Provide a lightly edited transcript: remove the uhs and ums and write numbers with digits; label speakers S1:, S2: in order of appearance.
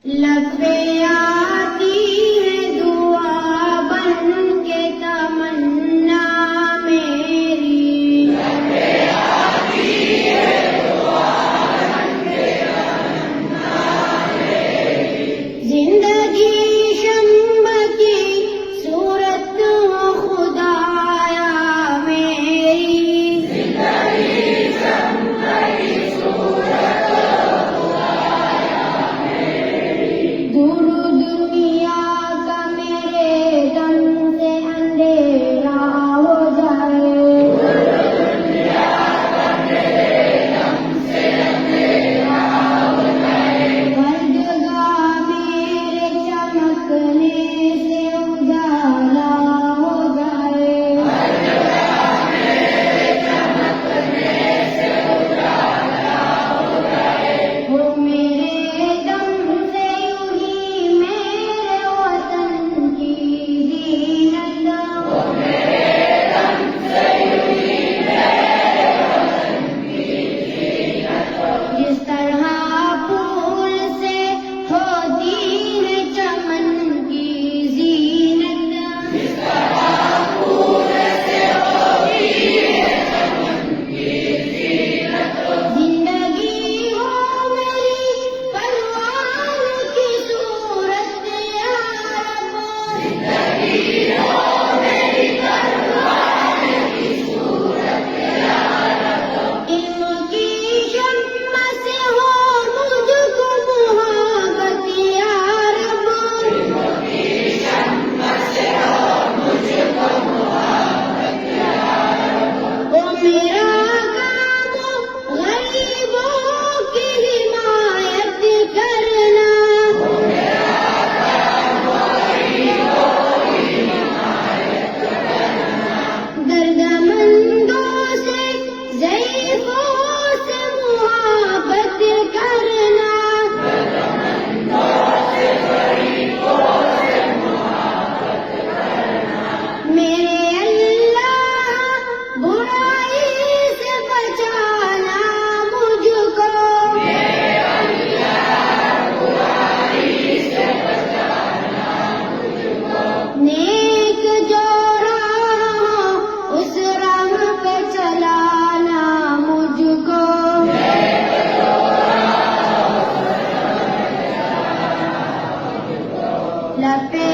S1: لب پہ آتی ہے دعا بن کے تمنا میری، لب پہ آتی ہے دعا بن کے تمنا میری، زندگی شمع کی صورت ہو خدایا میری، زندگی شمع کی صورت ہو خدایا میری، دور دنیا کا میرے دم سے اندھیرا ہو جائے، دور دنیا کا میرے دم سے اندھیرا ہو جائے، ہر جگہ میرے چمکنے سے اجالا ہو جائے، ہر جگہ میرے چمکنے سے اجالا ہو جائے، ہو میرے دم سے یوں ہی میرے وطن کی زینت، ہو میرے دم سے یوں ہی میرے وطن کی زینت، جس طرح پھول سے ہوتی ہے چمن کی زینت، جس طرح پھول سے ہوتی ہے چمن کی زینت، زندگی ہو میری پروان کی صورت یا رب، زندگی ہو میری پروان کی صورت یا رب، علم کی شمع سے ہو مجھ کو محبت یا رب، علم کی شمع سے ہو مجھ کو محبت یا رب، او میرا کام غریبوں کی حمایت کرنا، او میرا کام غریبوں کی حمایت کرنا، دردمندوں سے ضعیفوں سے محبت کرنا، دردمندوں سے ضعیفوں سے محبت کرنا، میرے اللہ برائی سے بچانا مجھ کو، میرے اللہ برائی سے بچانا مجھ کو، نیک جو راہ ہو اس راہ پہ چلانا مجھ کو، نیک جو راہ ہو اس راہ پہ چلانا مجھ کو، لب پہ